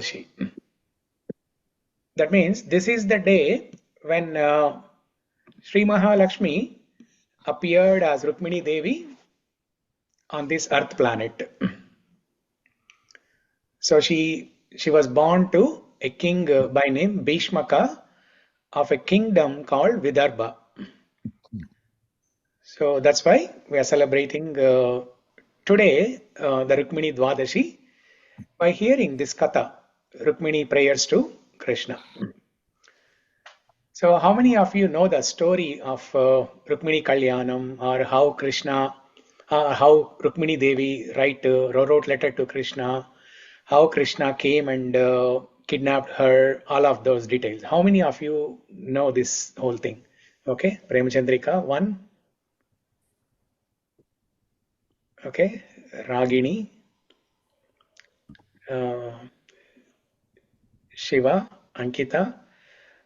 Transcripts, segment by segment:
Dvashi. That means this is the day when Sri Mahalakshmi appeared as Rukmini Devi on this earth planet. So she was born to a king by name Bhishmaka of a kingdom called Vidarbha. So that's why we are celebrating today the Rukmini Dvadashi by hearing this katha, Rukmini prayers to Krishna. So how many of you know the story of Rukmini Kalyanam, or how Krishna, how Rukmini Devi wrote letter to Krishna, how Krishna came and kidnapped her, all of those details. How many of you know this whole thing? Okay, Premachandrika, one. Okay, Ragini, Shiva, Ankita.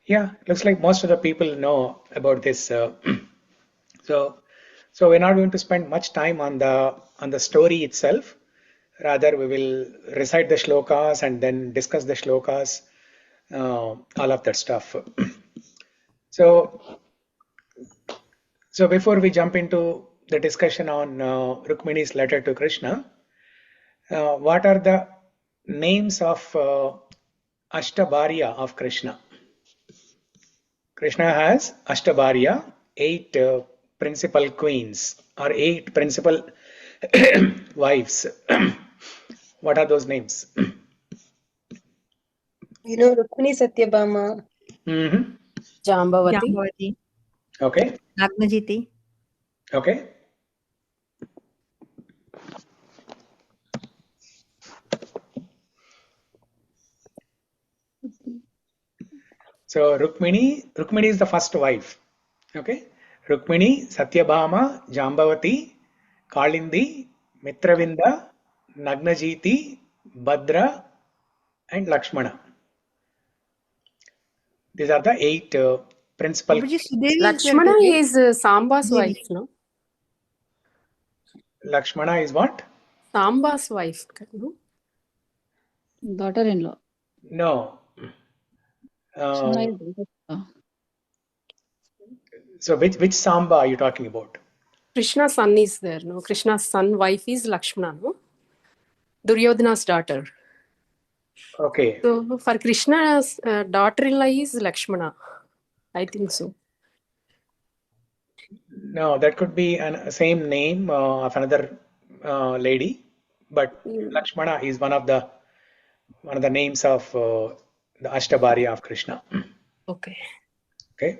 Yeah, looks like most of the people know about this. So we're not going to spend much time on the story itself. Rather, we will recite the shlokas and then discuss the shlokas, all of that stuff. So before we jump into the discussion on Rukmini's letter to Krishna, what are the names of Ashtabharya of Krishna? Krishna has Ashtabharya, 8 principal queens or 8 principal wives. What are those names? Rukmini, Satyabhama, Jambavati. Okay. Nagnajiti. Okay. So Rukmini is the first wife. Okay. Rukmini, Satyabhama, Jambavati, Kalindi, Mitravinda, Nagnajiti, Bhadra, and Lakshmana. These are the 8 principal. Lakshmana is Samba's wife, no? Lakshmana is what? Samba's wife, no? Daughter-in-law. No. So which Samba are you talking about? Krishna's son is there, no? Krishna's son wife is Lakshmana, no? Duryodhana's daughter. Okay. So for Krishna's daughter-in-law is Lakshmana. I think so. No, that could be a same name of another lady, but Lakshmana is one of the names of the Ashtabharya of Krishna. Okay. Okay.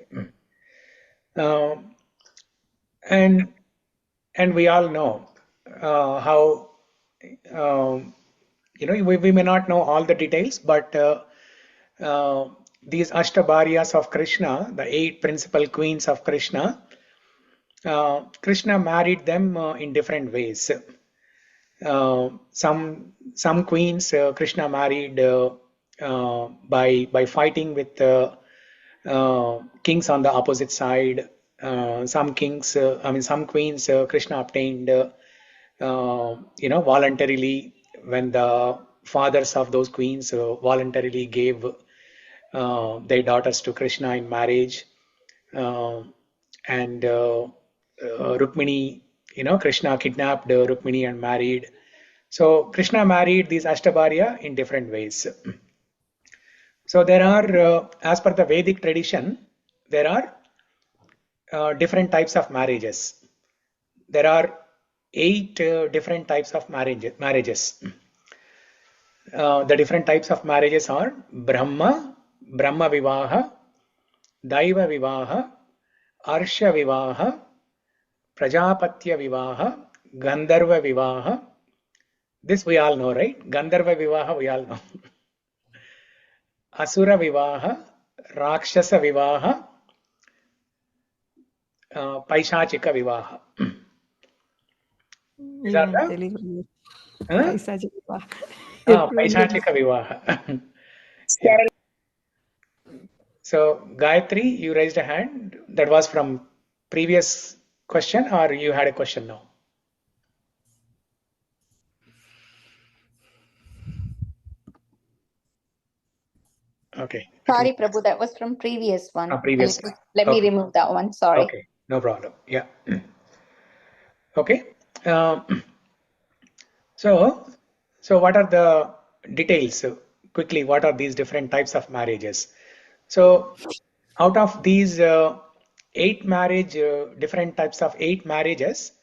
And we all know how we may not know all the details, but these Ashtabharyas of Krishna, the 8 principal queens of Krishna, Krishna married them in different ways. Some queens Krishna married by fighting with kings on the opposite side. Some queens Krishna obtained voluntarily, when the fathers of those queens voluntarily gave their daughters to Krishna in marriage. And Rukmini, Krishna kidnapped Rukmini and married. So Krishna married these Ashtabharya in different ways. So there are, as per the Vedic tradition, there are different types of marriages. There are 8 different types of marriages. The different types of marriages are Brahma Vivaha, Daiva Vivaha, Arsha Vivaha, Prajapatya Vivaha, Gandharva Vivaha. This we all know, right? Gandharva Vivaha we all know. Asura Vivaha, Rakshasa Vivaha, Paishachika Vivaha. These are the Paishachika Vivaha. Yeah. So Gayatri, you raised a hand. That was from previous question, or you had a question now? Okay. Sorry, Prabhu, that was from previous one. Previous. Let me Okay. remove that one. Sorry. Okay. No problem. Yeah. Okay. So what are the details? Quickly, what are these different types of marriages? So out of these different types of 8 marriages,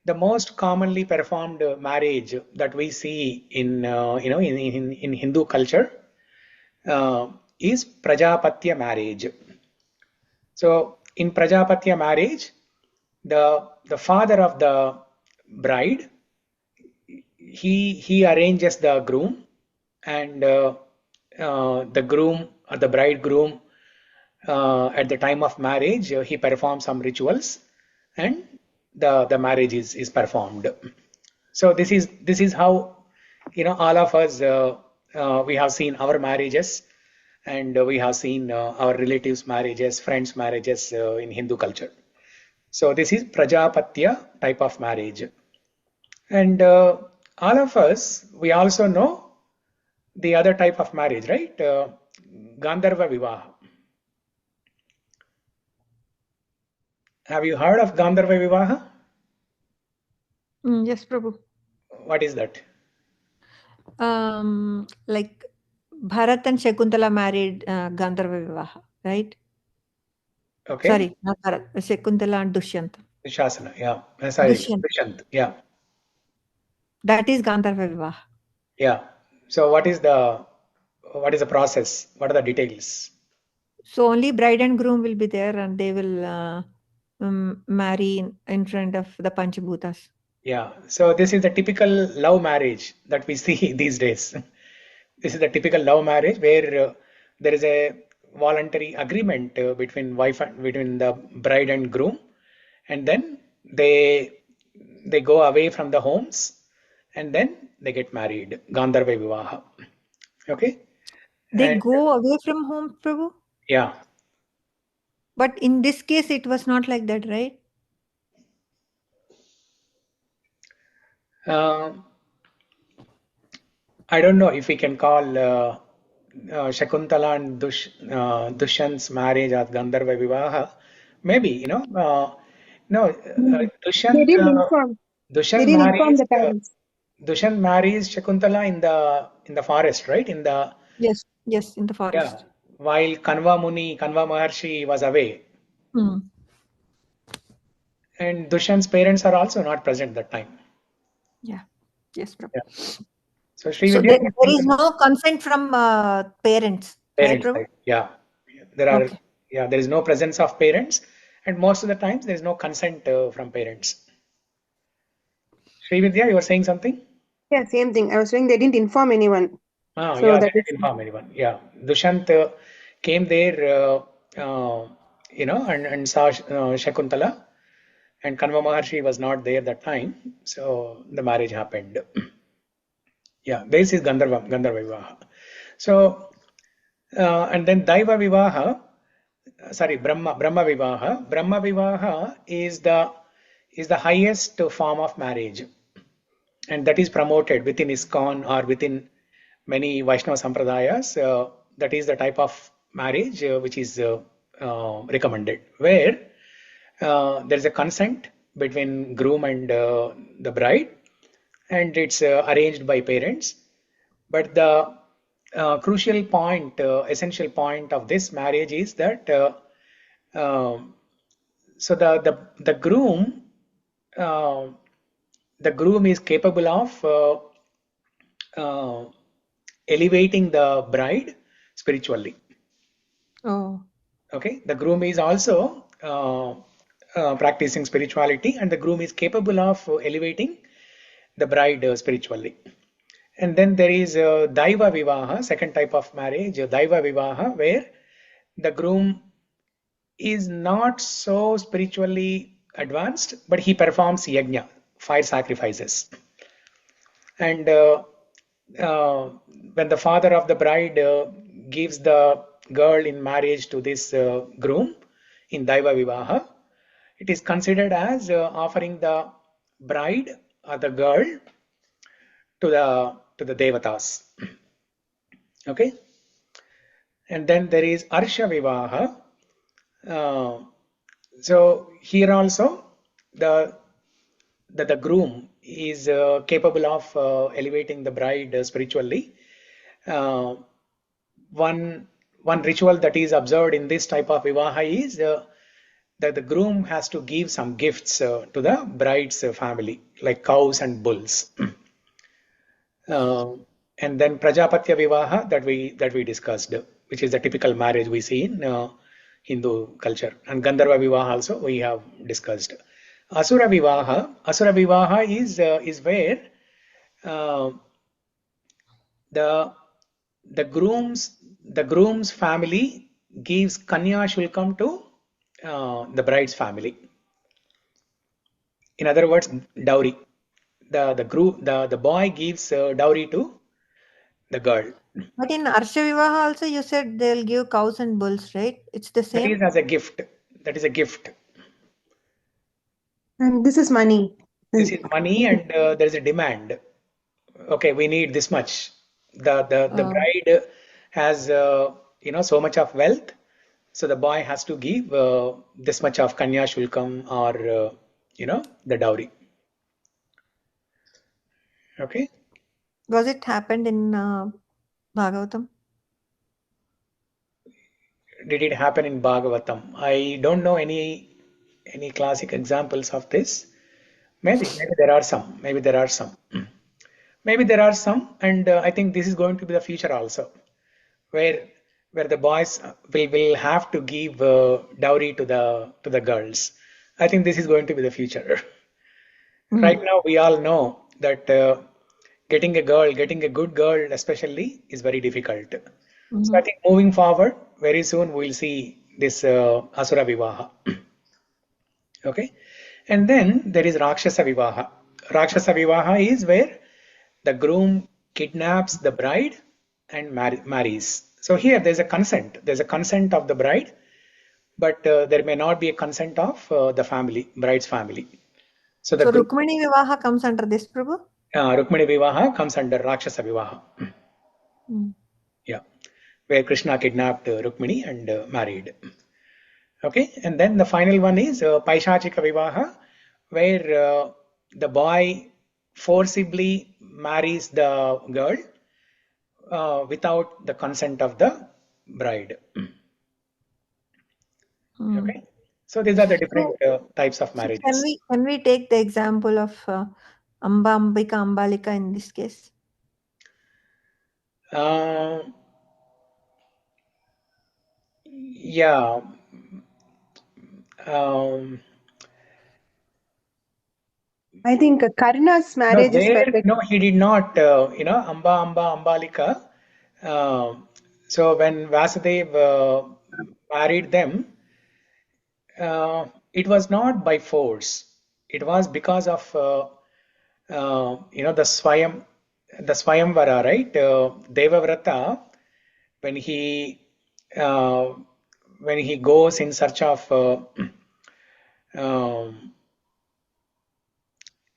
the most commonly performed marriage that we see in in Hindu culture is Prajapatya marriage. So in Prajapatya marriage, the father of the bride, he arranges the groom, and the groom or the bridegroom, at the time of marriage, he performs some rituals, and the marriage is performed. So this is how all of us, we have seen our marriages, and we have seen our relatives' marriages, friends' marriages in Hindu culture. So this is Prajapatya type of marriage. And all of us, we also know the other type of marriage, right? Gandharva Vivaha. Have you heard of Gandharva Vivaha? Yes, Prabhu. What is that? Like Bharat and Shakuntala married Gandharva Vivaha, right? Okay. Sorry, not Bharat. Shakuntala and Dushyant. Dushasana, yeah. Sorry, Dushyant. Dushyant, yeah. That is Gandharva Vivaha. Yeah. So what is the process? What are the details? So only bride and groom will be there, and they will marry in front of the Panchabhutas. Yeah. So this is the typical love marriage that we see these days. This is the typical love marriage where there is a voluntary agreement between between the bride and groom, and then they go away from the homes, and then they get married. Gandharva Vivaha. Okay. They And go away from home, Prabhu? yeah. But in this case, it was not like that, right? I don't know if we can call Shakuntala and Dushyant's marriage as Gandharva Vivaha. Maybe, no, They Dushyant, didn't inform. They Dushyant didn't inform marries, the parents. Dushyant marries Shakuntala in the forest, right? In the Yes, in the forest. Yeah, while Kanva Maharshi was away, Hmm. and Dushyant's parents are also not present that time. Yeah. Yes, Prabhu. Yeah. So So Srividya, there is no consent from parents, right, parents, Prabhu? right? Yeah, Okay. there is no presence of parents, and most of the times there is no consent from parents. Srividya, you were saying something? Yeah, same thing. I was saying they didn't inform anyone. Ah, So yeah, that they is didn't inform anyone. Yeah, Dushyant came there, and saw Shakuntala, and Kanva Maharshi was not there that time, so the marriage happened. Yeah, this is Gandharva Vivaha. So, and then Daiva Vivaha, Brahma Vivaha. Brahma Vivaha is the highest form of marriage, and that is promoted within ISKCON or within many Vaishnava Sampradayas. That is the type of marriage which is recommended, where there is a consent between groom and the bride, and it's arranged by parents. But the crucial point, essential point of this marriage is that so uh, the groom is capable of elevating the bride spiritually. Oh. Okay, the groom is also practicing spirituality, and the groom is capable of elevating the bride spiritually. And then there is Daiva Vivaha, second type of marriage, Daiva Vivaha, where the groom is not so spiritually advanced, but he performs yajna, fire sacrifices. And when the father of the bride gives the girl in marriage to this groom in Daiva Vivaha, it is considered as offering the bride or the girl to the devatas. Okay. And then there is Arsha Vivaha. So here also the groom is capable of elevating the bride spiritually. One ritual that is observed in this type of vivaha is that the groom has to give some gifts to the bride's family, like cows and bulls. And then Prajapatya Vivaha that we discussed, which is the typical marriage we see in Hindu culture. And Gandharva Vivaha also we have discussed. Asura Vivaha is where the groom's family gives Kanya Shulkam to the bride's family. In other words, dowry. The boy gives dowry to the girl. But in Arsha Vivaha also you said they'll give cows and bulls, right? It's the That same? is as a gift. That is a gift. And this is money. This is money, and there is a demand. Okay, we need this much. The bride has so much of wealth, so the boy has to give this much of Kanya Shulkam or the dowry. Okay. Was it happened in Bhagavatam? Did it happen in Bhagavatam? I don't know any classic examples of this. Maybe there are some. Maybe there are some. And I think this is going to be the future also, where the boys will have to give dowry to the girls. I think this is going to be the future. Right now, we all know that getting a good girl, especially, is very difficult. So I think moving forward, very soon we'll see this Asura Vivaha. Okay, and then there is Rakshasa Vivaha. Rakshasa Vivaha is where the groom kidnaps the bride and marries. So here there's a consent. There's a consent of the bride, but there may not be a consent of the family, bride's family. So Rukmini Vivaha comes under this, Prabhu? Rukmini Vivaha comes under Rakshasa Vivaha. Yeah, where Krishna kidnapped Rukmini and married. Okay, and then the final one is Paishachika Vivaha, where the boy forcibly marries the girl without the consent of the bride. Okay, so these are the different types of marriages. Can we take the example of Amba, Ambika, Ambalika in this case? Yeah. I think Karna's marriage is perfect. No, he did not. Amba, Ambalika. So when Vasudev married them, it was not by force. It was because of the Swayamvara, right? Devavrata, when he goes in search of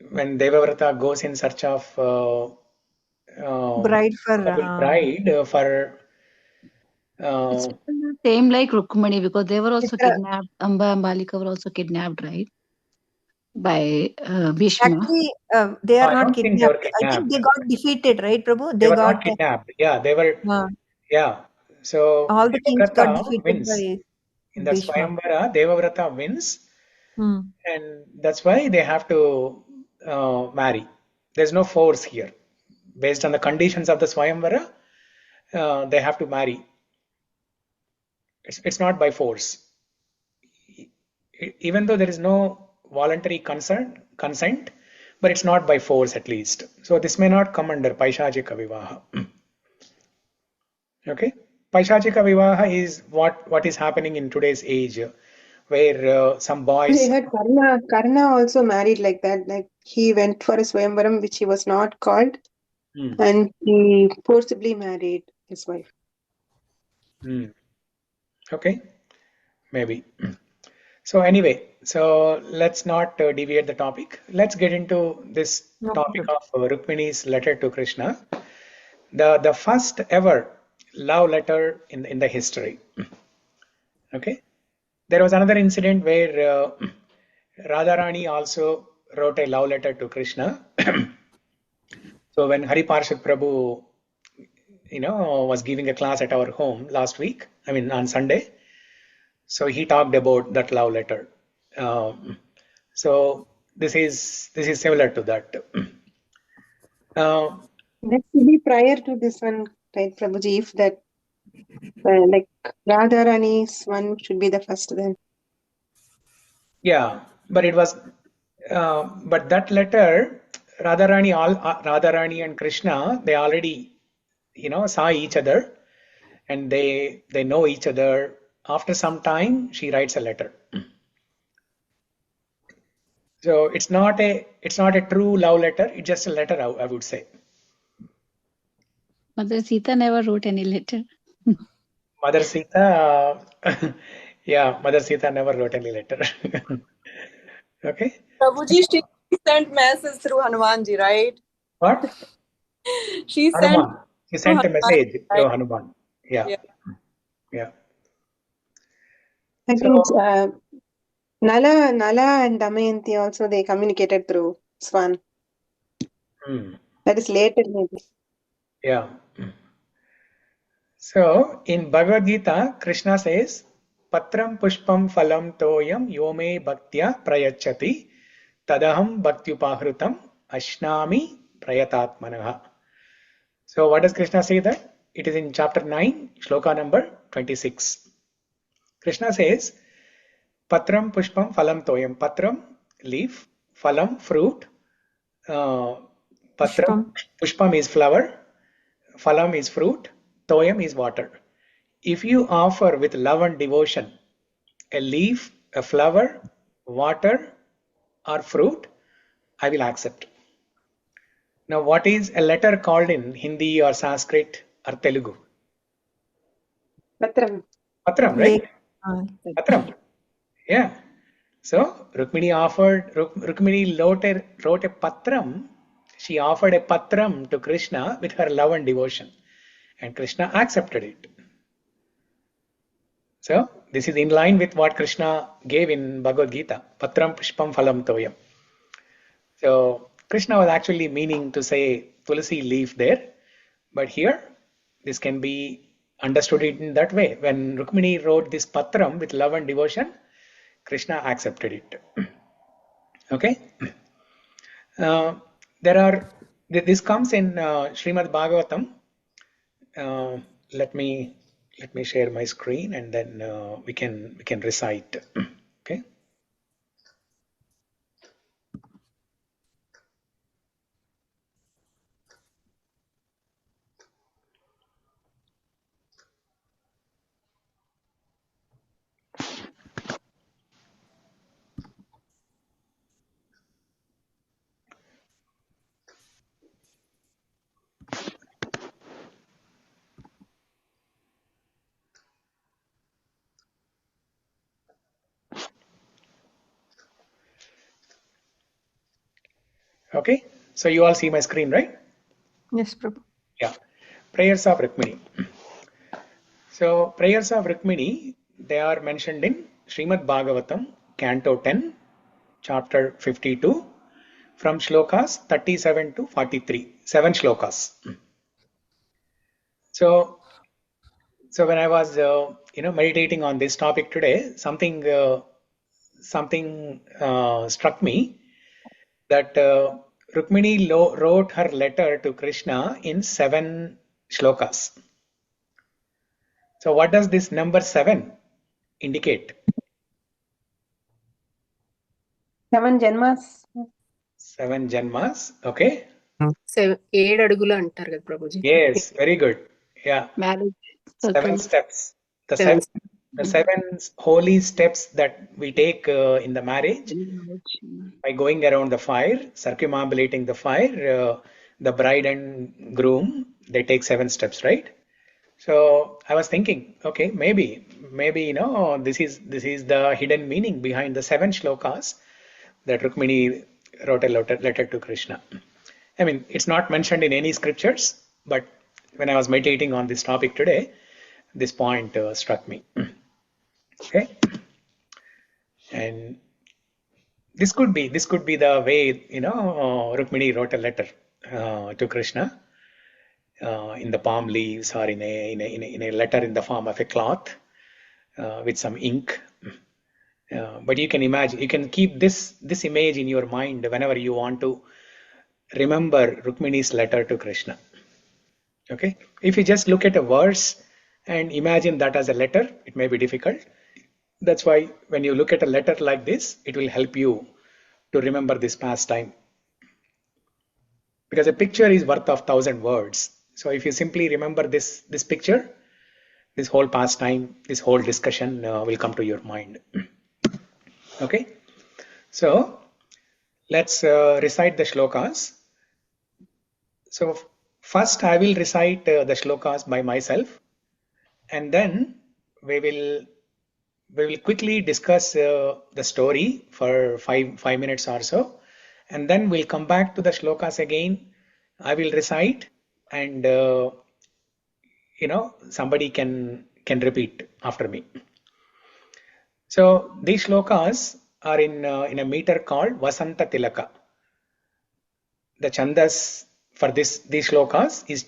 when Devavrata goes in search of bride for It's same like Rukmini, because they were also kidnapped. Amba and Balika were also kidnapped, right? By Bhishma. Actually, they are not kidnapped. I think they got defeated, right, Prabhu? They were not kidnapped. Yeah, they were. Yeah. So all the kings got defeated wins. by in the Bhishma. Swayamvara, Devavrata wins, and that's why they have to marry. There's no force here. Based on the conditions of the Swayamvara, they have to marry. It's not by force. Even though there is no voluntary consent, but it's not by force at least. So this may not come under Paishachika Vivaha. Okay, Paishachika Vivaha is what is happening in today's age, where some boys. I heard Karna also married like that. Like he went for a Swayamvaram which he was not called, and he forcibly married his wife. Okay, maybe. So anyway, so let's not deviate the topic. Let's get into this topic of Rukmini's letter to Krishna. The first ever love letter in the history. Okay, there was another incident where Radharani also wrote a love letter to Krishna. So when Hari Parshad Prabhu, was giving a class at our home last week, on Sunday, so he talked about that love letter. So this is similar to that. That should be prior to this one, right, Prabhuji? If that, like Radharani's one should be the first then. Yeah, but it was, but that letter, Radharani and Krishna, they already, saw each other, and they know each other. After some time, she writes a letter. So it's not a true love letter. It's just a letter, I would say. Mother Sita never wrote any letter. Mother Sita, yeah, Mother Sita never wrote any letter. Okay. Prabhuji, she sent messages through Hanumanji, right? What? She sent Hanuman. She sent a message right? through Hanuman. Yeah. Yeah. Yeah. I So, think Nala and Damayanti also they communicated through Swan. That is later maybe. yeah. So in Bhagavad Gita, Krishna says, Patram pushpam phalam toyam yome bhaktya prayachati tadaham bhaktyupahrutam ashnami prayatatmanaha. So what does Krishna say that? It is in chapter 9, shloka number 26. Krishna says, Patram pushpam phalam toyam. Patram, leaf, phalam, fruit. Patram, pushpam is flower, phalam is fruit, toyam is water. If you offer with love and devotion a leaf, a flower, water, or fruit, I will accept. Now, what is a letter called in Hindi or Sanskrit or Telugu? Patram. Patram, right? Patram. Yeah. So Rukmini wrote a patram. She offered a patram to Krishna with her love and devotion, and Krishna accepted it. So this is in line with what Krishna gave in Bhagavad Gita, patram pushpam phalam toyam. So Krishna was actually meaning to say tulsi leaf there, but here this can be understood in that way. When Rukmini wrote this patram with love and devotion, Krishna accepted it. Okay. This comes in Śrīmad-Bhāgavatam. Let me share my screen, and then we can recite. Okay. Okay, so you all see my screen, right? Yes, Prabhu. Yeah. Prayers of Rukmini. So prayers of Rukmini, they are mentioned in Śrīmad-Bhāgavatam Canto 10, chapter 52, from shlokas 37 to 43, 7 shlokas. So when I was meditating on this topic today, something struck me, that Rukmini wrote her letter to Krishna in 7 shlokas. So what does this number 7 indicate? 7 janmas. 7 janmas, okay? 7 అడుగులు అంటారు కదా Prabhuji. Yes, very good. Yeah. Marriage. 7 steps. The 7 7 holy steps that we take in the marriage, by going around the fire, circumambulating the fire, the bride and groom, they take 7 steps, right? So I was thinking, okay, maybe this is the hidden meaning behind the 7 shlokas that Rukmini wrote a letter to Krishna. I mean, it's not mentioned in any scriptures, but when I was meditating on this topic today, this point struck me. Okay, and this could be the way, you know, Rukmini wrote a letter to Krishna in the palm leaves, or in a letter in the form of a cloth with some ink. But you can imagine, you can keep this image in your mind whenever you want to remember Rukmini's letter to Krishna. Okay, if you just look at a verse and imagine that as a letter, it may be difficult. That's why when you look at a letter like this, it will help you to remember this pastime. Because a picture is worth of 1,000 words. So if you simply remember this picture, this whole pastime, this whole discussion will come to your mind. Okay, so let's recite the shlokas. So first I will recite the shlokas by myself, and then we will quickly discuss the story for five minutes or so, and then we'll come back to the shlokas again. I will recite, and you know, somebody can repeat after me. So these shlokas are in a meter called Vasanta Tilaka. The chandas for these shlokas is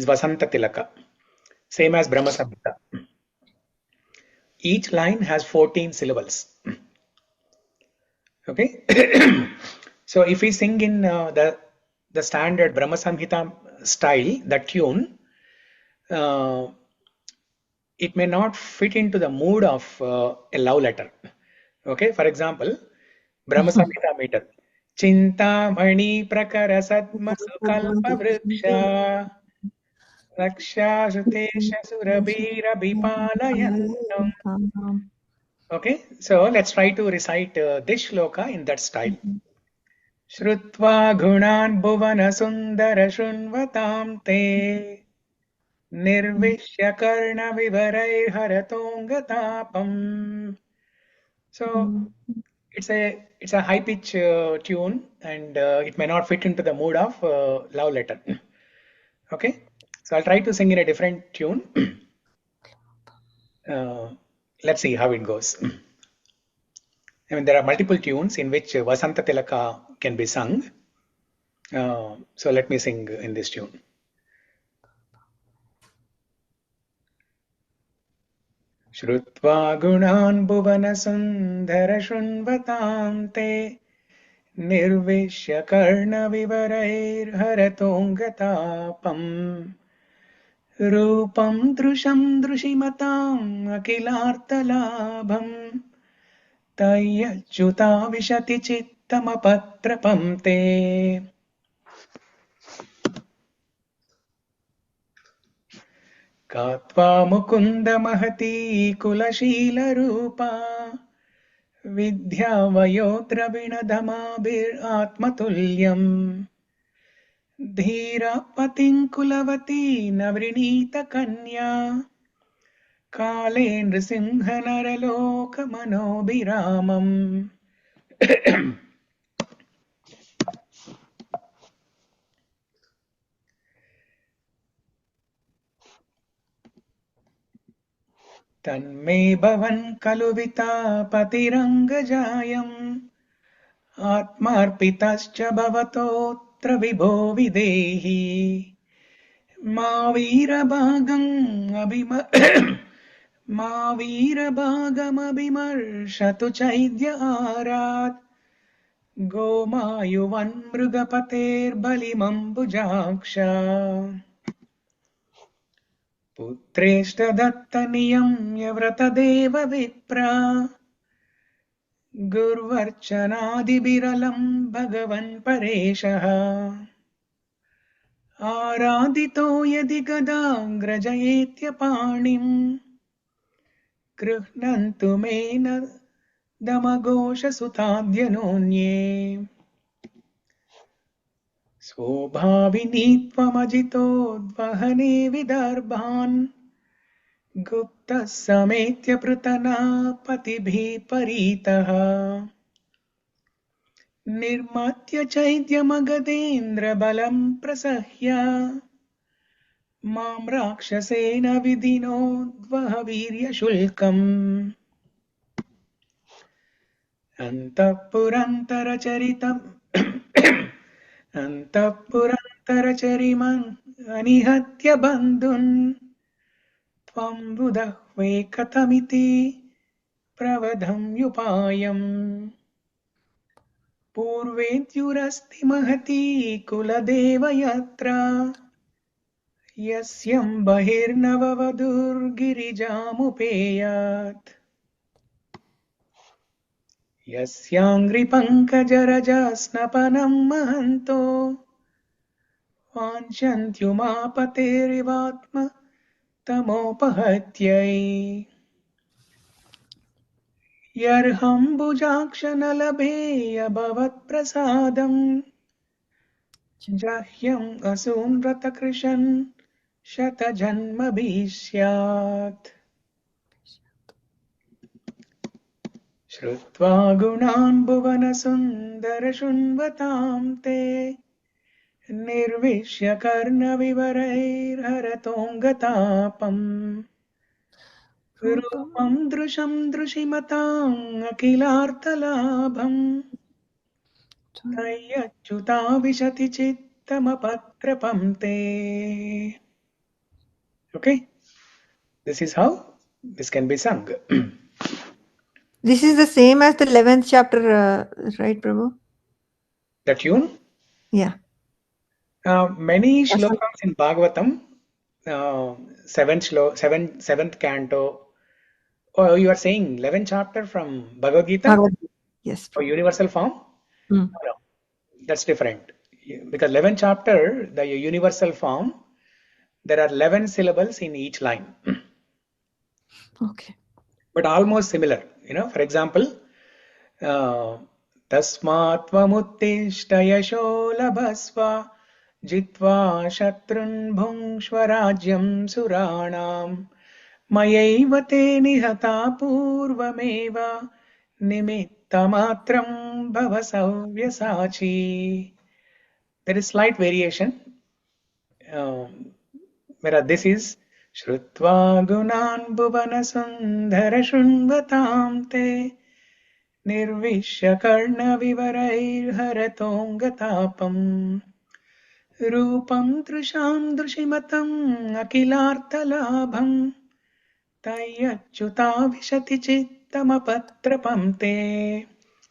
Vasanta Tilaka, same as Brahma Samhita. Each line has 14 syllables. Okay. So if we sing in the standard Brahma Samhita style, the tune, it may not fit into the mood of a love letter. Okay, for example, Brahma Samhita meter. Chintamani prakara satma sukalpa vriksha raksha sutesha surabhira bipalayantam. Okay, so let's try to recite this shloka in that style. Shrutva gunan bhuvana sundara shunvatam te nirvishya karna vivarai haratongatapam. So it's a high pitch tune, and it may not fit into the mood of love letter. Okay, so I'll try to sing in a different tune. Let's see how it goes. I mean, there are multiple tunes in which Vasanta Tilaka can be sung. So let me sing in this tune. Shrutva gunan bhuvana sundara shunvatam te nirvishya karna vivarair haratongatapam rupam drusham drushimatam akilartalabham tayyachyuta vishati chittamapatrapam te. Katva mukunda mahati kulashila rupa vidya vayotra vinadhamabhir atmatulyam dhira patin kulavati navrinita kanya kale nrisimha naraloka manobhiramam. Tanme bhavan kaluvita patirangajayam atmarpitascha bhavatotra vibho videhi ma virabhagam abhimarshatu chaidya arat gomayuvan mrugapater balimambujaksha putreshta dattaniyam yavratadeva vipra Gurvarchanadibiralam Bhagavan Pareshah Aradito yadi gadam grajayetya panim Krihnantu mena damagosha sutadhyanonye Svobhavinitvam dvahane vidarbhan Gupta sametya pratana patibhi paritaha Nirmatya chaidya magadendra balam prasahya मां राक्षसेन विधिनोद्वह वीर्यशुल्कम् अन्तःपुरन्तरचरितम् अन्तःपुरन्तरचरिमन् अनिहत्य बन्धुन् त्वं बुधह्वे कथमिति प्रवधम्युपायम् पूर्वेद्युरस्ति महती कुलदेवयात्रा यस्यं बहिर्नववधूर्गिरिजामुपेयात् यस्याङ्घ्रिपङ्कजरजस्नपनं महन्तो वाञ्छन्त्युमापतेरिवात्म तमोपहत्यै यर्हम्बुजाक्षनलभेयभवत्प्रसादम् जह्यम् असूनव्रतकृशन् शतजन्मभिः स्यात् श्रुत्वा गुणान् भुवनसुन्दरशृण्वतां ते निर्विश्य कर्णविवरैर्हरतोऽङ्गतापम् रूपं दृशं दृशिमताम् अखिलार्थलाभम् तय्यच्युता विशति चित्तमपत्रपं ते. Okay, this is how this can be sung. This is the same as the 11th chapter, right, Prabhu? The tune? Yeah. Many shlokas in Bhagavatam, seventh canto. Oh, you are saying 11th chapter from Bhagavad Gita? Yes. Or universal form? Mm. No, that's different. Because 11th chapter, the universal form, there are 11 syllables in each line. Okay. But almost similar. For example, Tasmat Tvamuttishta Yasho Labhasva Jitva Shatrun Bhungshva Rajyam Suranam Mayaiva te nihata purvameva Nimittamatram Bhavasavyasachi. There is slight variation. Whereas this is Shrutva Gunan Bhuvana Sundara Shunvatam Te Nirvishya Karna Vivarair Haratongatapam Rupam Drusham Drushimatam Akilartalabham Tayachyuta Vishati Chittamapatrapam Te.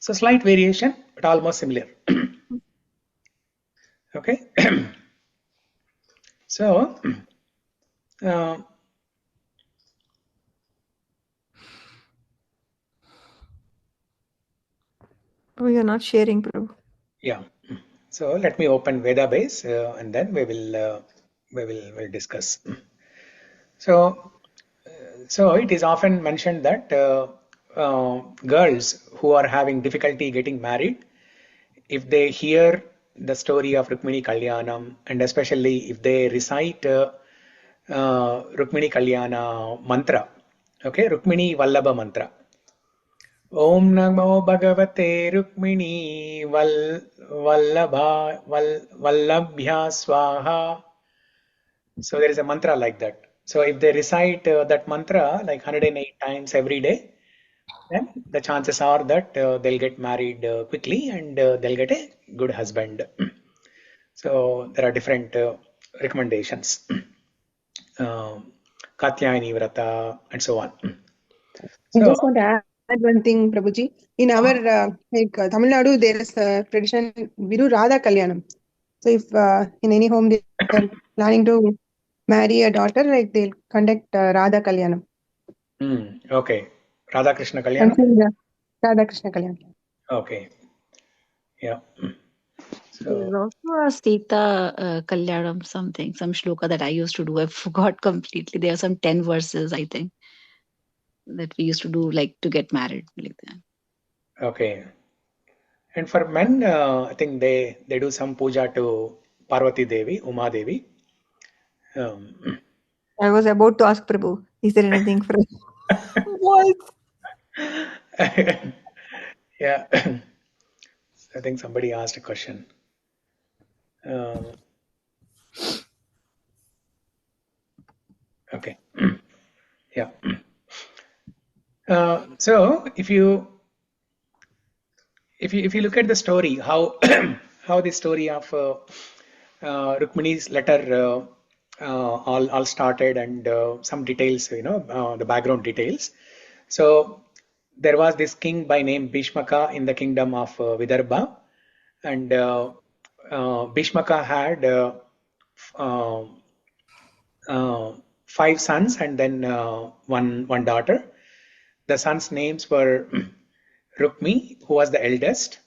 So slight variation, but almost similar. Okay. So We are not sharing, Prabhu. yeah. So let me open Veda base and then we will discuss. So it is often mentioned that girls who are having difficulty getting married, if they hear the story of Rukmini Kalyanam, and especially if they recite Rukmini Kalyana mantra, okay, Rukmini Vallabha mantra. Om Namo Bhagavate Rukmini Vallabhya Swaha. So there is a mantra like that. So if they recite that mantra like 108 times every day, then the chances are that they'll get married quickly and they'll get a good husband. So there are different recommendations. Katyayani Vrata and so on. I just want to add one thing, Prabhuji. In our Tamil Nadu, there is a tradition, we do Radha Kalyanam. So if in any home they are planning to marry a daughter, like they'll conduct Radha Kalyanam. Okay. Radha Krishna Kalyanam? Radha Krishna Kalyanam. Okay. Yeah. There's also a Sita Kalyanam something, some shloka that I used to do. I forgot completely. There are some 10 verses, I think, that we used to do like to get married like that. Okay. And for men, I think they do some puja to Parvati Devi, Uma Devi. I was about to ask Prabhu, is there anything for what? Yeah. I think somebody asked a question. Okay. Yeah. So if you look at the story, how how the story of Rukmini's letter all started, and some details, the background details. So there was this king by name Bhishmaka in the kingdom of Vidarbha, and Bhishmaka had uh, 5 sons and then one daughter. The sons' names were Rukmi, who was the eldest,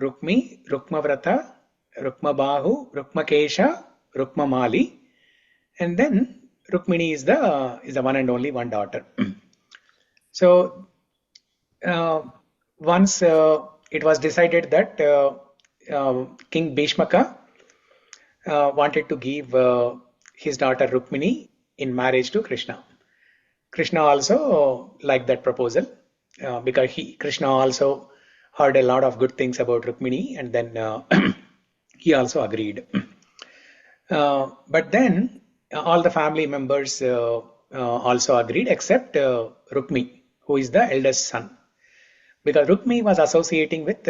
Rukmi, Rukmavrata, Rukmabahu, Rukmakesha, Rukmamali, and then Rukmini is the one and only one daughter. So once it was decided that King Bhishmaka wanted to give his daughter Rukmini in marriage to Krishna. Krishna also liked that proposal because Krishna also heard a lot of good things about Rukmini, and then he also agreed. But then all the family members also agreed except Rukmi, who is the eldest son, because Rukmi was associating with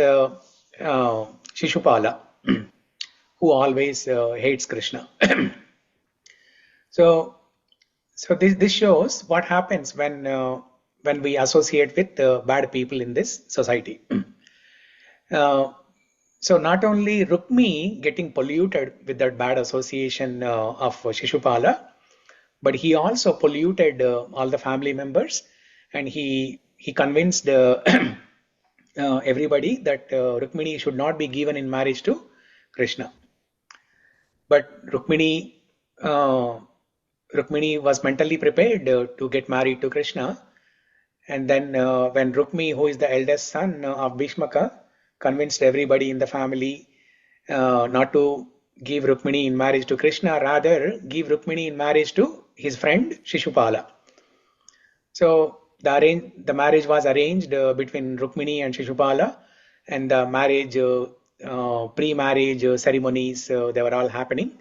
Shishupala, who always hates Krishna. So this shows what happens when we associate with bad people in this society. So not only Rukmi getting polluted with that bad association of Shishupala, but he also polluted all the family members, and he convinced everybody that Rukmini should not be given in marriage to Krishna. But Rukmini was mentally prepared to get married to Krishna, and then when Rukmi, who is the eldest son of Bhishmaka, convinced everybody in the family not to give Rukmini in marriage to Krishna, rather give Rukmini in marriage to his friend Shishupala. So the marriage was arranged between Rukmini and Shishupala, and the marriage pre-marriage ceremonies they were all happening,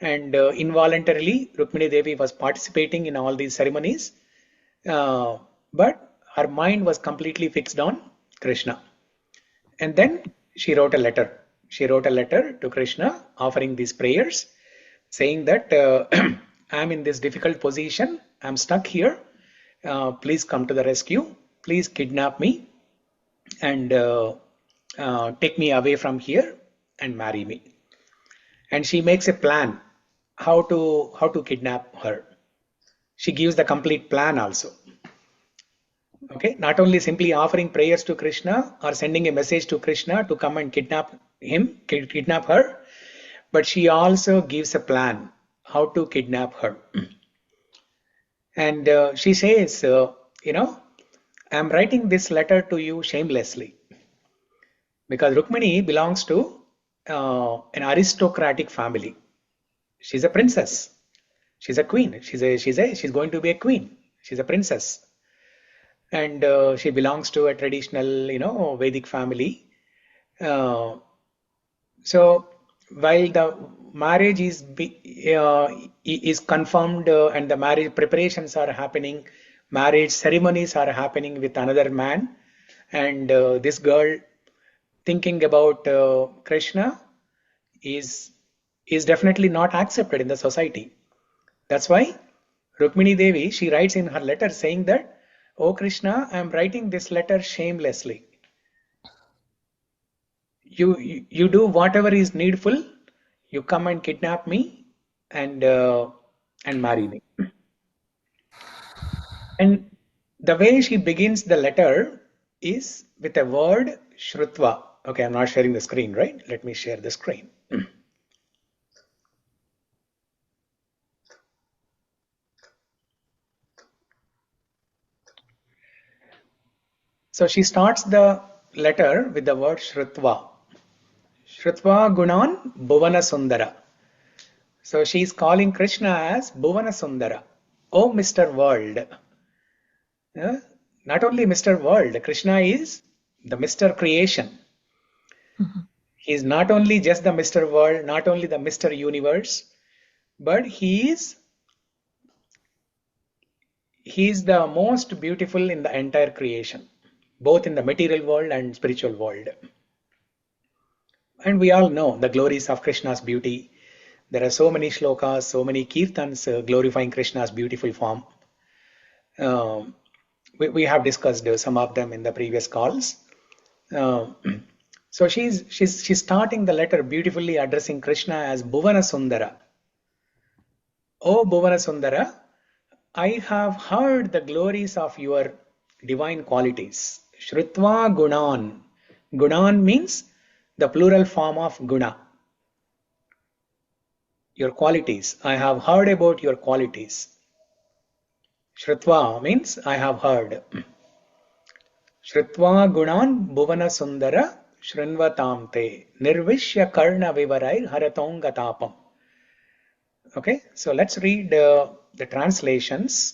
and involuntarily Rukmini Devi was participating in all these ceremonies, but her mind was completely fixed on Krishna. And then she wrote a letter. She wrote a letter to Krishna offering these prayers, saying that I'm in this difficult position, I'm stuck here, please come to the rescue, please kidnap me and take me away from here and marry me. And she makes a plan how to kidnap her. She gives the complete plan also. Okay, not only simply offering prayers to Krishna or sending a message to Krishna to come and kidnap her, but she also gives a plan how to kidnap her. And she says, I'm writing this letter to you shamelessly, because Rukmini belongs to an aristocratic family. She's a princess. She's a queen. She's going to be a queen. She's a princess. And she belongs to a traditional, Vedic family. So while the marriage is confirmed and the marriage preparations are happening, marriage ceremonies are happening with another man, and this girl thinking about Krishna is definitely not accepted in the society. That's why Rukmini Devi, she writes in her letter saying that, "Oh Krishna, I am writing this letter shamelessly. You do whatever is needful. You come and kidnap me and marry me." And the way she begins the letter is with a word Shrutva. Okay, I'm not sharing the screen, right? Let me share the screen. So she starts the letter with the word Shrutva. Shrutva Gunan Bhuvana Sundara. So she is calling Krishna as Bhuvana Sundara. Oh, Mr. World. Not only Mr. World, Krishna is the Mr. Creation. He is not only just the Mr. World, not only the Mr. Universe, but he is he is the most beautiful in the entire creation, both in the material world and spiritual world. And we all know the glories of Krishna's beauty. There are so many shlokas, so many kirtans glorifying Krishna's beautiful form. We have discussed some of them in the previous calls. So she's starting the letter beautifully, addressing Krishna as Bhuvana Sundara. Oh Bhuvana Sundara, I have heard the glories of your divine qualities. Shrutva Gunan. Gunan means the plural form of guna. Your qualities. I have heard about your qualities. Shrutva means I have heard. Shrutva Gunan Bhuvana Sundara Shrinvatam Te Nirvishya Karna Vivarai Haratonga Tapam. Okay, so let's read the translations.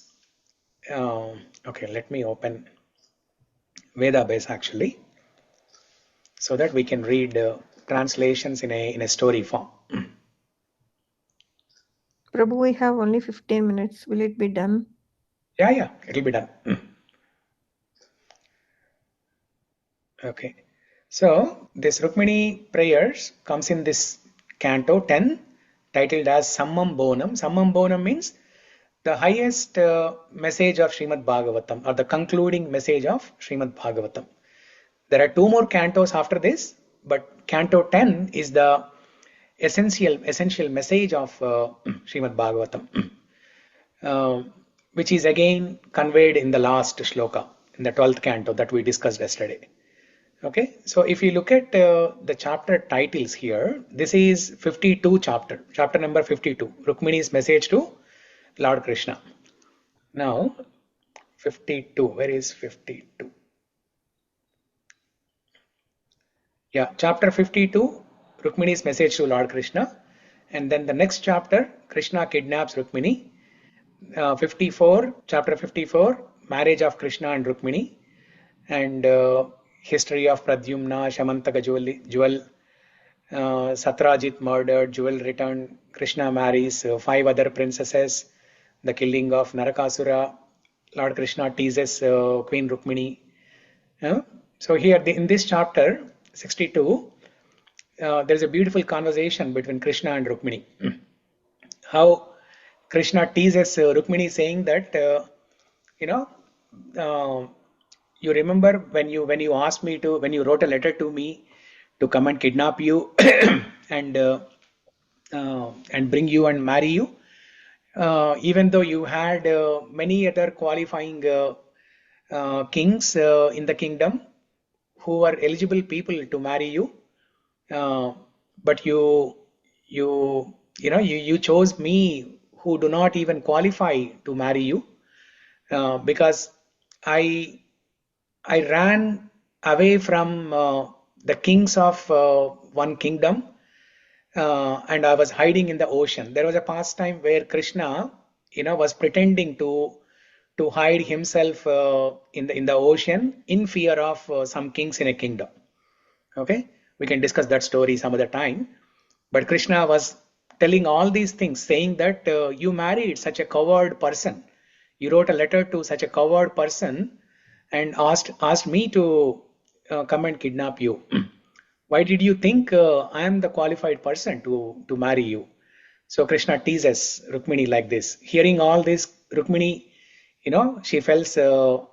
Okay, let me open Veda base actually, so that we can read translations in a story form. Prabhu, we have only 15 minutes. Will it be done? Yeah, it'll be done. Okay, so this Rukmini prayers comes in this canto 10, titled as Sammam Bonam. Sammam Bonam means the highest message of Śrīmad-Bhāgavatam, or the concluding message of Śrīmad-Bhāgavatam. There are 2 more cantos after this, but canto 10 is the essential message of Śrīmad-Bhāgavatam, which is again conveyed in the last shloka, in the 12th canto that we discussed yesterday. Okay, so if you look at the chapter titles here, this is 52 chapter number 52, Rukmini's message to Lord Krishna. Now, 52, where is 52? Yeah, chapter 52, Rukmini's message to Lord Krishna. And then the next chapter, Krishna kidnaps Rukmini. 54, chapter 54, marriage of Krishna and Rukmini. And history of Pradyumna, Shamantaka jewel, Satrajit murdered, jewel returned, Krishna marries 5 other princesses, the killing of Narakasura, Lord Krishna teases Queen Rukmini. So here in this chapter 62, there is a beautiful conversation between Krishna and Rukmini. How Krishna teases Rukmini, saying that, you remember when you asked me to, when you wrote a letter to me to come and kidnap you and bring you and marry you, even though you had many other qualifying kings in the kingdom who were eligible people to marry you, but you chose me, who do not even qualify to marry you, because I ran away from the kings of one kingdom, and I was hiding in the ocean. There was a pastime where Krishna, was pretending to hide himself in the ocean in fear of some kings in a kingdom. Okay, we can discuss that story some other time. But Krishna was telling all these things, saying that you married such a coward person. You wrote a letter to such a coward person and asked me to come and kidnap you. Why did you think I am the qualified person to marry you? So Krishna teases Rukmini like this. Hearing all this, Rukmini, she felt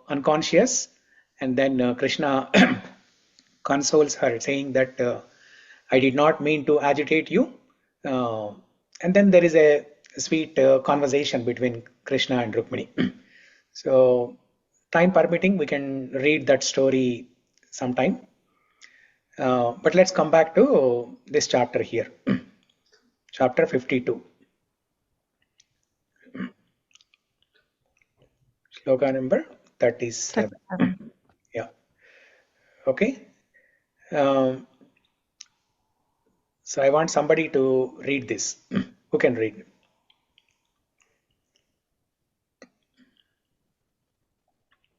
unconscious, and then Krishna consoles her, saying that I did not mean to agitate you. And then there is a sweet conversation between Krishna and Rukmini. So, time permitting, we can read that story sometime. But let's come back to this chapter here. Chapter 52. Shloka number 37. Yeah. Okay. So I want somebody to read this. Who can read?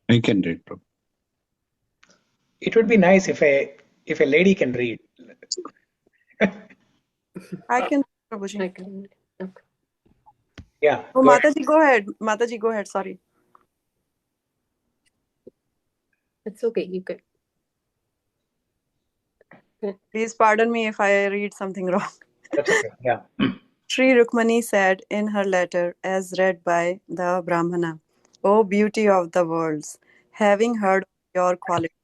I can read, Prabhu. It would be nice if a lady can read. I can, Prabhuji. I can. Okay. Yeah. Oh, go ahead. Mataji, go ahead. Mataji, go ahead. Sorry. It's okay. You can. Please pardon me if I read something wrong. That's okay. Yeah. Sri Rukmini said in her letter, as read by the Brahmana, O beauty of the worlds, having heard of your qualities,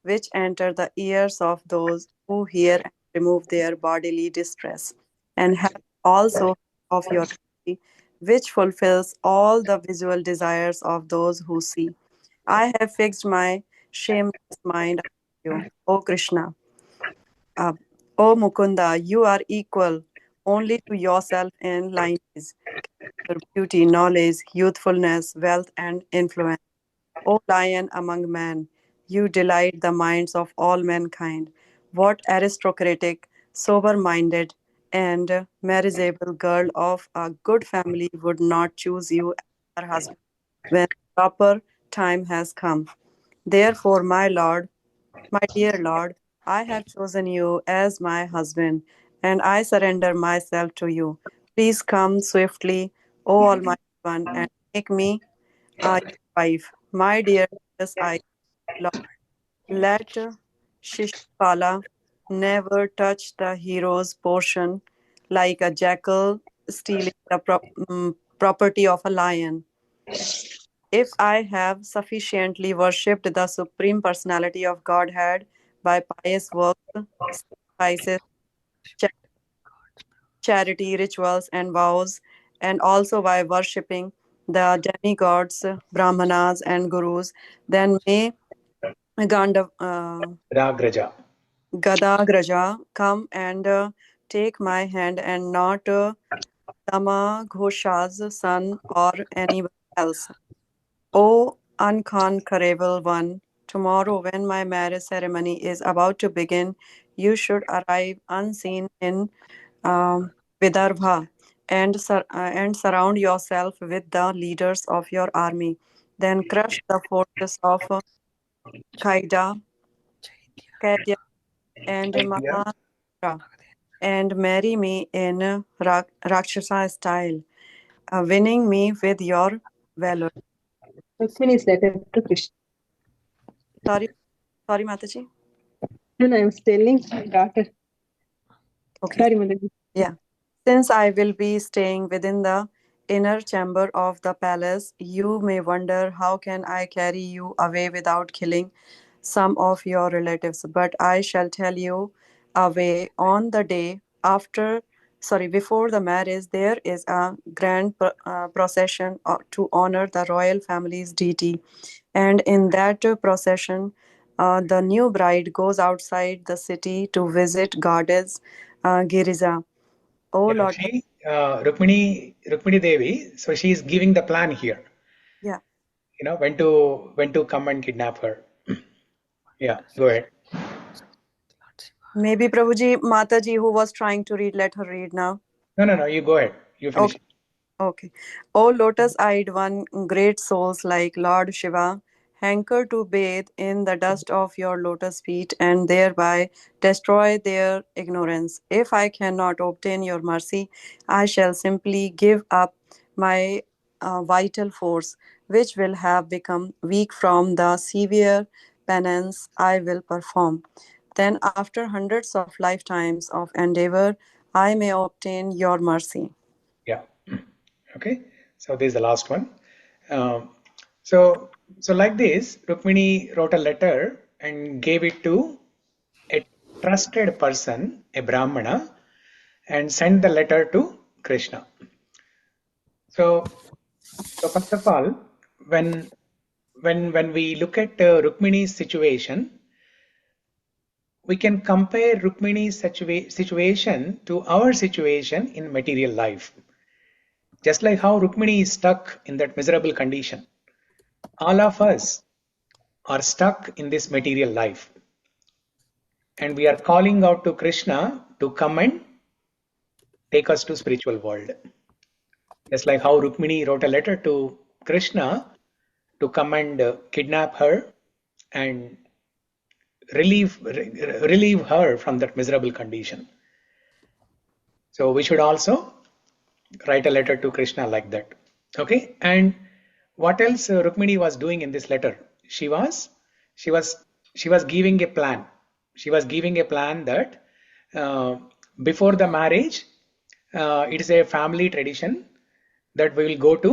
which enter the ears of those who hear and remove their bodily distress, and have also heard of your beauty, which fulfills all the visual desires of those who see. I have fixed my shameless mind on you, O Krishna. Uh, O Mukunda, you are equal only to yourself in lineage, beauty, knowledge, youthfulness, wealth, and influence. O lion among men, you delight the minds of all mankind. What aristocratic, sober minded, and marriageable girl of a good family would not choose you as her husband when the proper time has come? Therefore, my dear Lord, I have chosen you as my husband, and I surrender myself to you. Please come swiftly, O Almighty One, and make me your wife. My dear I Lord, let Shishpala never touch the hero's portion like a jackal stealing the property of a lion. If I have sufficiently worshipped the Supreme Personality of Godhead by pious works, sacrifices, charity, rituals, and vows, and also by worshipping the demigods, Brahmanas, and Gurus, then may Ragraja. Gadagraja come and take my hand, and not Tama Ghosha's son or anyone else. O unconquerable one, tomorrow when my marriage ceremony is about to begin, you should arrive unseen in Vidarbha and surround yourself with the leaders of your army. Then crush the forces of Kaida, Kaidya, and Idea. Mahara, and marry me in Rakshasa style, winning me with your valor. Rukmini's letter to Krishna. Sorry, Mataji. No, I was telling my daughter. Okay. Sorry, Mataji. Yeah. Since I will be staying within the inner chamber of the palace, you may wonder how can I carry you away without killing some of your relatives. But I shall tell you away on the day before the marriage, there is a grand procession to honor the royal family's deity. And in that procession, the new bride goes outside the city to visit goddess Girija. Oh Yeah, Lord. Rukmini Devi. So she is giving the plan here. Yeah. When to come and kidnap her. Yeah, go ahead. Maybe Prabhuji, Mataji, who was trying to read, let her read now. No. You go ahead. You finish. Okay. O lotus-eyed one, great souls like Lord Shiva, hanker to bathe in the dust of your lotus feet and thereby destroy their ignorance. If I cannot obtain your mercy, I shall simply give up my vital force, which will have become weak from the severe penance I will perform. Then, after hundreds of lifetimes of endeavor, I may obtain your mercy. Yeah. Okay. So this is the last one. So like this, Rukmini wrote a letter and gave it to a trusted person, a Brahmana, and sent the letter to Krishna. So first of all, when we look at Rukmini's situation, we can compare Rukmini's situation to our situation in material life. Just like how Rukmini is stuck in that miserable condition, all of us are stuck in this material life. And we are calling out to Krishna to come and take us to spiritual world. Just like how Rukmini wrote a letter to Krishna to come and kidnap her and relieve her from that miserable condition. So we should also write a letter to Krishna like that. Okay. And what else Rukmini was doing in this letter? She was she was giving a plan. She was giving a plan that before the marriage, it is a family tradition that we will go to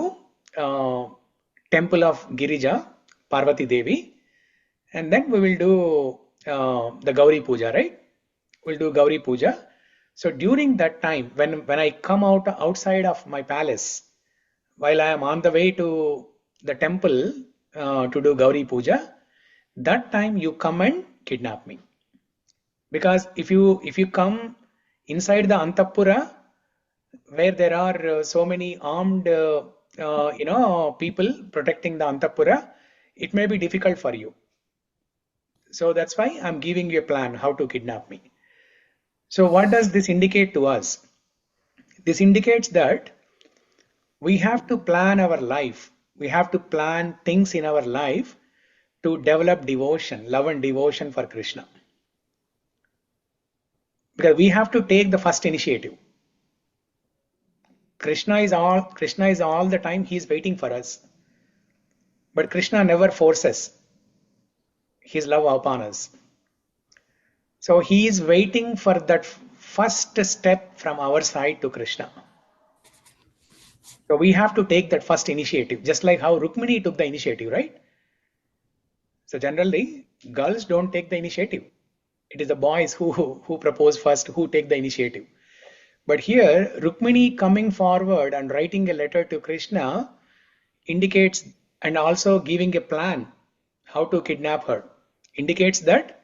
temple of Girija, Parvati Devi, and then we will do the Gauri Puja, right? We'll do Gauri Puja. So during that time, when I come outside of my palace, while I am on the way to the temple to do Gauri Puja, that time you come and kidnap me. Because if you come inside the Antapura, where there are so many armed people protecting the Antapura, it may be difficult for you. So that's why I'm giving you a plan how to kidnap me. So what does this indicate to us? This indicates that we have to plan our life. We have to plan things in our life to develop devotion, love and devotion for Krishna. Because we have to take the first initiative. Krishna is all the time, he is waiting for us. But Krishna never forces his love upon us. So he is waiting for that first step from our side to Krishna. So we have to take that first initiative, just like how Rukmini took the initiative, right? So generally, girls don't take the initiative. It is the boys who propose first, who take the initiative. But here, Rukmini coming forward and writing a letter to Krishna indicates, and also giving a plan how to kidnap her, indicates that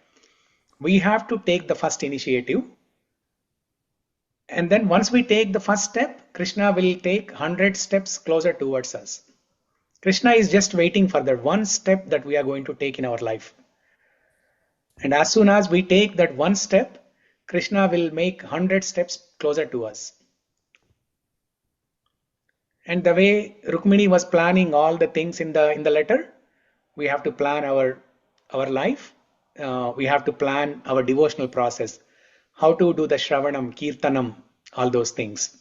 we have to take the first initiative. And then once we take the first step, Krishna will take 100 steps closer towards us. Krishna is just waiting for that one step that we are going to take in our life. And as soon as we take that one step, Krishna will make 100 steps closer to us. And the way Rukmini was planning all the things in the letter, we have to plan our life. We have to plan our devotional process. How to do the Shravanam, Kirtanam, all those things.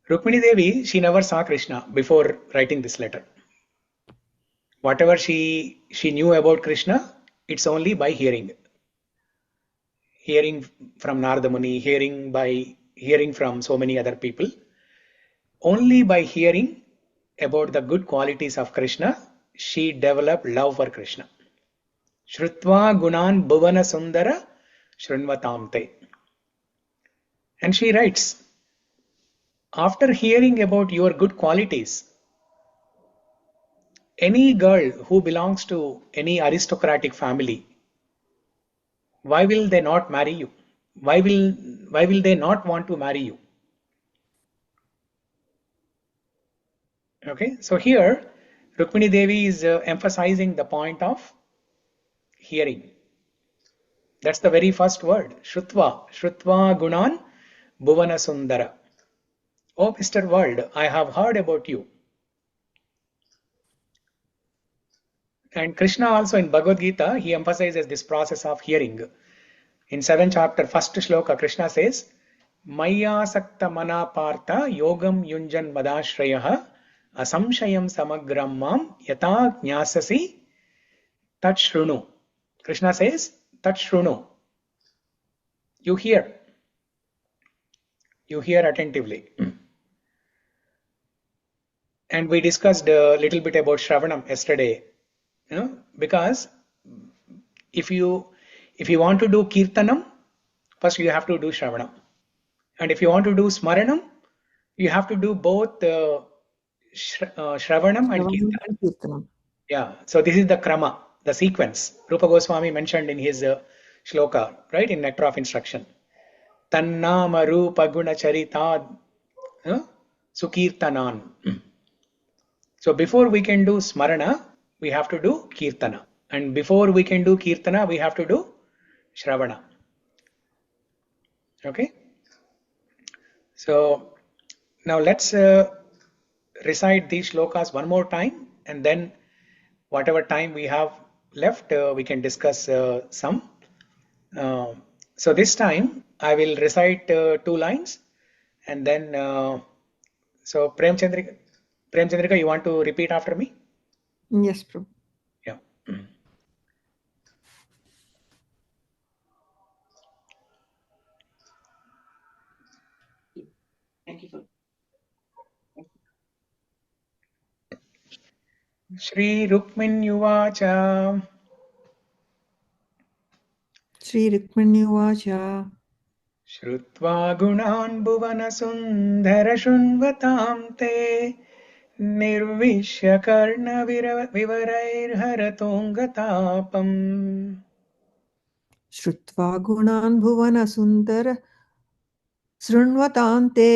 Rukmini Devi, she never saw Krishna before writing this letter. Whatever she knew about Krishna, it's only by hearing. Hearing from Narada Muni, hearing from so many other people. Only by hearing about the good qualities of Krishna, she developed love for Krishna. Shrutva gunan bhuvana sundara shrunvatamte. And she writes, after hearing about your good qualities, any girl who belongs to any aristocratic family, why will they not marry you? Why will they not want to marry you? Okay, so here Rukmini Devi is emphasizing the point of hearing. That's the very first word, Shrutva Gunan Bhuvana Sundara. Oh, Mr. World, I have heard about you. And Krishna also in Bhagavad Gita, he emphasizes this process of hearing. In 7th chapter, 1st shloka, Krishna says, Maya Sakta Mana Partha Yogam Yunjan Madashrayaha Asamshayam Samagram Mam Yata Jnasasi Tat Shrunu. Krishna says, Tat Shrunu. You hear. You hear attentively. And we discussed a little bit about Shravanam yesterday. Because if you want to do Kirtanam, first you have to do Shravanam. And if you want to do Smaranam, you have to do both Shravanam and Kirtanam. Yeah, so this is the krama, the sequence. Rupa Goswami mentioned in his shloka, right, in Nectar of Instruction. Tannama Rupa Guna Charitad Sukirtanan. So before we can do Smarana, we have to do Kirtana. And before we can do Kirtana, we have to do Shravana. Okay? So now let's recite these shlokas one more time, and then whatever time we have left, we can discuss some. So this time I will recite 2 lines, and then so Prem Chandrika, you want to repeat after me? Yes, Prabhu. Yeah. श्रीरुक्मिण्युवाच श्रीरुक्मिण्युवाच श्रुत्वा गुणान् भुवनसुन्दर शृण्वतां ते निर्विश्य कर्णविवरैर्हरतोऽङ्गतापम् श्रुत्वा गुणान् भुवनसुन्दर शृण्वतान्ते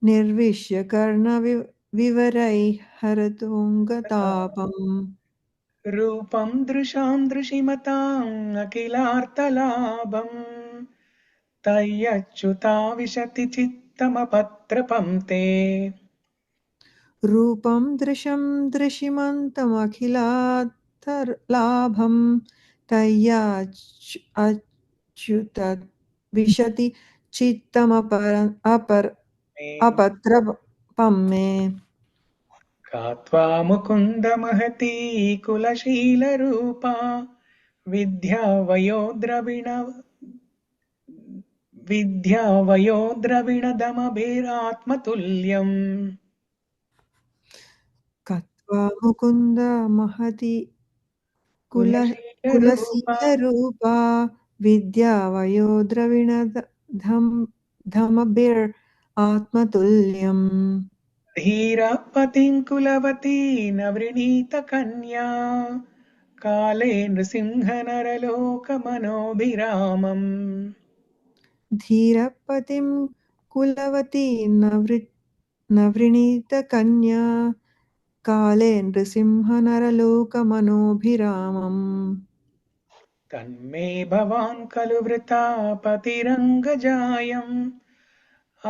निर्विश्य कर्णविवरैः हरतोऽङ्गतापम् रूपं दृशां दृशिमताम् अखिलार्तलाभम् तय्यच्युता विशति चित्तमपत्रपं ते रूपं दृशं दृशिमन्तमखिलार्थलाभं तय्याच्युत विशति अपत्रपं मे गात्वा मुकुन्द महती कुलशीलरूपा विद्या वयोद्रविणदमभिरात्मतुल्यम् कत्वा मुकुन्द महति कुलशीलरूपा कुलशीलरूपा विद्या वयोद्रविणधमभिरात्मतुल्यम् धीरपतिं कुलवती न वृणीतकन्या काले नृसिंहनरलोकमनोभिरामम् धीरपतिं कुलवती न वृणीतकन्या काले नृसिंहनरलोकमनोभिरामम् तन्मे भवान् खलु वृथा पतिरङ्गजायम्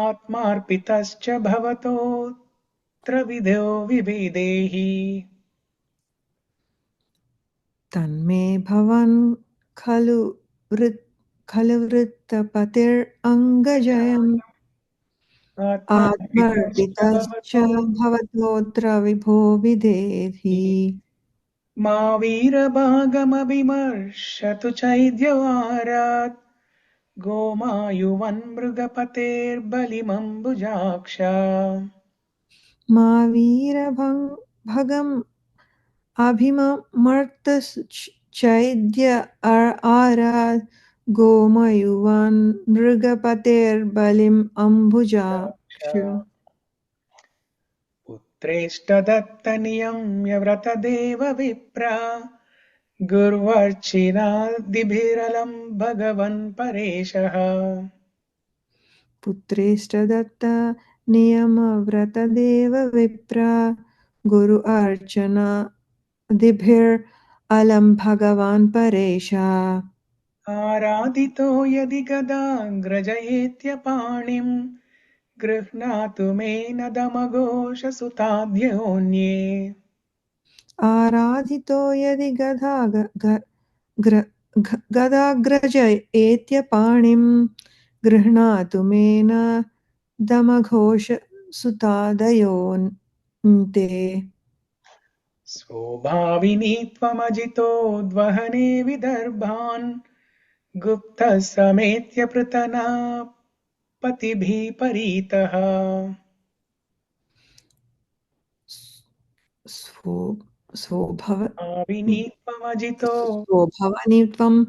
आत्मार्पितश्च भवतोऽत्र विधो विविधेहि तन्मे भवन् खलु वृत्तपतिरङ्गजयम् आत्मर्पितश्च भवतोऽत्र विभो विधेहि मा वीरभागमभिमर्शतु चैद्यवारात् गोमायुवन् मृगपतेर्बलिमम्बुजाक्ष मा वीरभगम् अभिमर्तश्चैद्य आरात् गोमयुवान् मृगपतेर्बलिम् अम्बुजाक्ष पुत्रेष्टदत्तनियम्य व्रतदेव विप्रा गुर्वर्चिनादिभिरलं भगवन् परेशः पुत्रेष्टदत्त नियमव्रतदेव विप्रा गुरु अर्चना दिभिरलं भगवान् परेशा आराधितो यदि गदाग्रजयेत्यपाणिम् गृह्णातु मे नदमघोषसुताद्योऽन्ये आराधितो यदि गदाग्रज एत्यपाणिं गृह्णातु मेन दमघोषसुतादयोन्ते स्वभाविनी त्वमजितोद्वहने विदर्भान् गुप्तः समेत्य पृतना पतिभिः परीतः स्वभाविनी त्वम्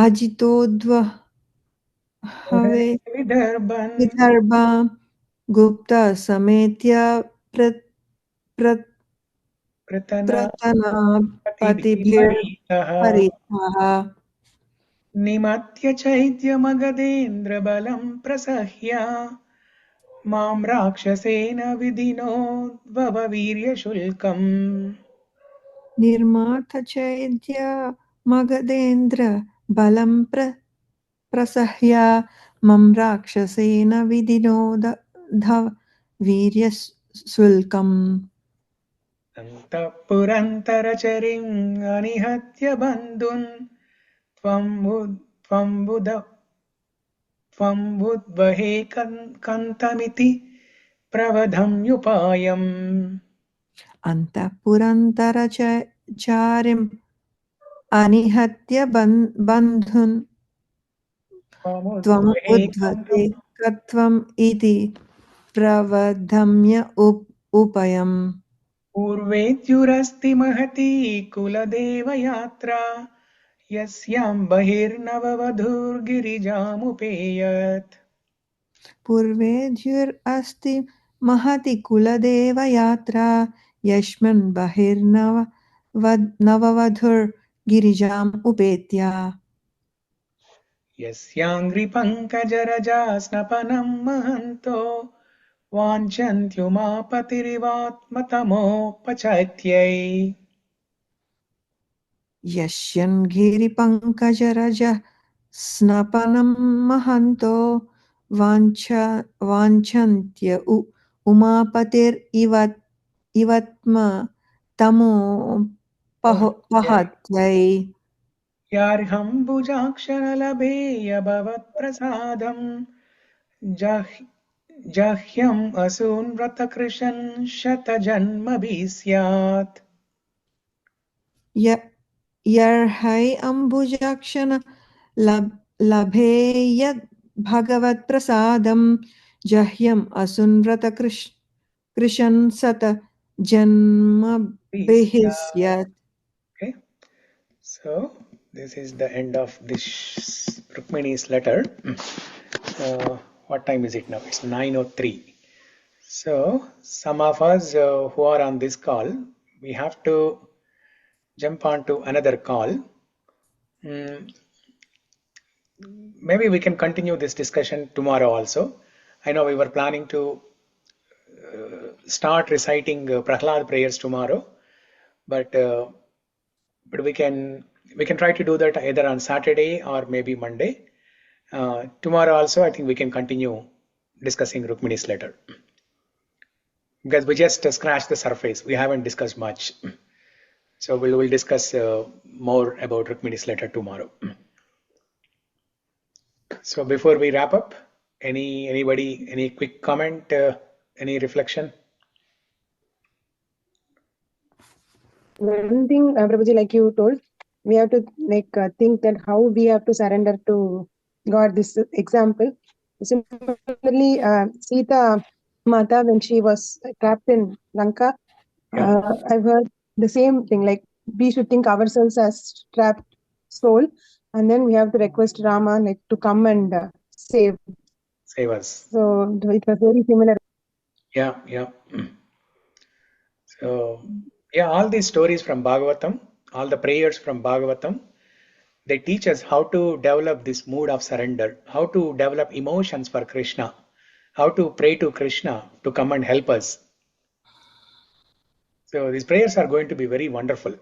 अजितोद्वहवे विदर्भा गुप्ता समेत्य प्रतनापतिभिर्परीतः निमत्य चैद्यमगधेन्द्रबलं प्रसह्य मां राक्षसेन विधिनोद्भववीर्यशुल्कम् निर्माथ चैद्य मगधेन्द्र बलं प्रसह्य मम राक्षसेन विधिनोद्धव वीर्यशुल्कम् अन्तःपुरन्तरचरिम् अनिहत्य बन्धुन् त्वम्बुद्वहे कन्तमिति प्रवधम्युपायम् अन्तःपुरन्तरचारिम् अनिहत्य बन्धुन् त्वमुद्वते कत्वम् इति प्रवधम्य उपयम् पूर्वेद्युरस्ति महती कुलदेवयात्रा यस्यां बहिर्नववधूर्गिरिजामुपेयत् पूर्वेद्युरस्ति महति कुलदेवयात्रा यस्मिन् बहिर्नववधूर्गिरिजाम् उपेत्य यस्याङ्घ्रिपङ्कजरजा स्नपनं महन्तो वाञ्छन्त्युमापतिरिवात्मतमोपचत्यै यस्यन्गिरिपङ्कजरजः स्नपनं महन्तो वाञ्छन्त्य उमापतिरिवत्म तमोपहत्यै यार्हम्बुजाक्षरलभेयभवत्प्रसादम् जह्यम् असून् व्रतकृशन् शतजन्मभिः स्यात् यर्है अम्बुजाक्षन लभेयद् भगवत्प्रसादं जह्यम् असुन्व्रतकृशन् सत जन्मभिः स्यात्. Okay, so this is the end of this Rukmini's letter. What time is it now? It's 9:03. So some of us who are on this call, we have to jump on to another call. Maybe we can continue this discussion tomorrow also. I know we were planning to start reciting Prahlad prayers tomorrow, but we can try to do that either on Saturday or maybe Monday. Tomorrow also I think we can continue discussing Rukmini's letter, because we just scratched the surface. We haven't discussed much. So we'll discuss more about Rukmini's letter tomorrow. So before we wrap up, anybody, any quick comment, any reflection? One thing, Prabhuji, like you told, we have to think that how we have to surrender to God. This example. Similarly, Sita Mata, when she was trapped in Lanka, I've heard the same thing. Like we should think ourselves as trapped soul, and then we have to request Rama to come and save us. So it was very similar. Yeah. So yeah, all these stories from Bhagavatam, all the prayers from Bhagavatam, they teach us how to develop this mood of surrender, how to develop emotions for Krishna, how to pray to Krishna to come and help us. So these prayers are going to be very wonderful.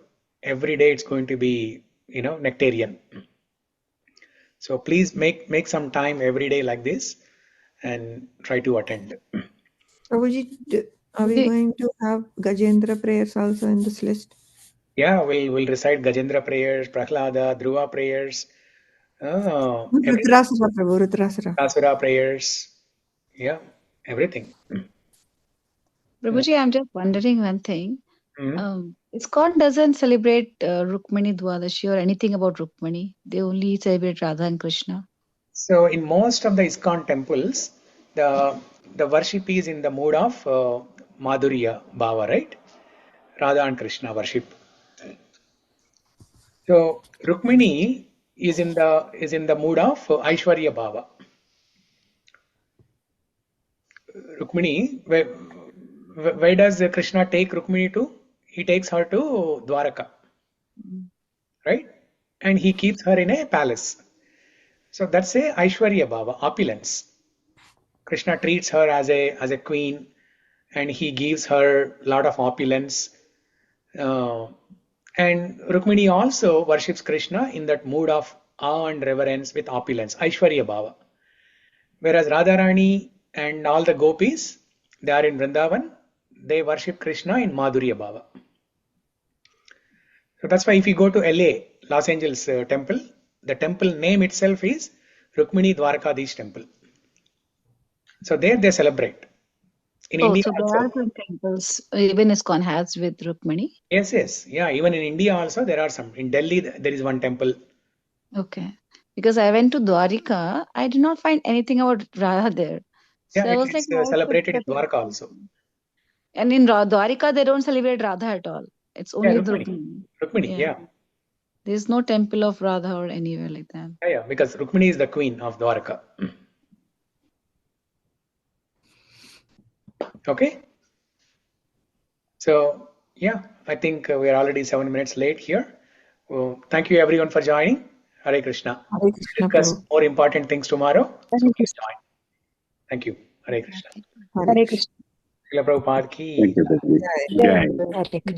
Every day it's going to be, nectarian. So please make some time every day like this and try to attend. Prabhuji, are we going to have Gajendra prayers also in this list? Yeah, we'll recite Gajendra prayers, Prahlada, Dhruva prayers, Rudrasura prayers. Yeah, everything. Prabhuji, I'm just wondering one thing. ISKCON doesn't celebrate Rukmini Dwadashi or anything about Rukmini. They only celebrate Radha and Krishna. So in most of the ISKCON temples, the worship is in the mood of Madhurya Bhava, right? Radha and Krishna worship. So Rukmini is in the mood of Aishwarya Bhava. Rukmini, where does Krishna take Rukmini to? He takes her to Dwaraka, right? And he keeps her in a palace. So that's a Aishwarya Bhava, opulence. Krishna treats her as a queen, and he gives her a lot of opulence. And Rukmini also worships Krishna in that mood of awe and reverence with opulence, Aishwarya Bhava. Whereas Radharani and all the gopis, they are in Vrindavan, they worship Krishna in Madhurya Bhava. So that's why if you go to LA, Los Angeles temple, the temple name itself is Rukmini Dwarkadish temple. So there they celebrate. In Oh, India so there also. are some temples, even ISKCON has with Rukmini. Yes. Yeah, even in India also there are some. In Delhi there is one temple. Okay. Because I went to Dwarika, I did not find anything about Radha there. So Yeah, I was like, it's how could celebrated in such a... Dwarka also. And in Dwarika, they don't celebrate Radha at all. It's Yeah, only the Rukmini. Rukmini. Rukmini, Yeah. yeah. There's no temple of Radha or anywhere like that. Yeah, because Rukmini is the queen of Dwarka. Okay. So, yeah, I think we are already 7 minutes late here. Well, thank you everyone for joining. Hare Krishna. Hare Krishna, Discuss Prabhu. more important things tomorrow. So Hare please Krishna. join. Thank you. Hare Krishna. Hare Hare Krishna. Krishna. Srila Prabhupada ki. Thank you, Prabhuji. Jai. Jai. Hare Krishna.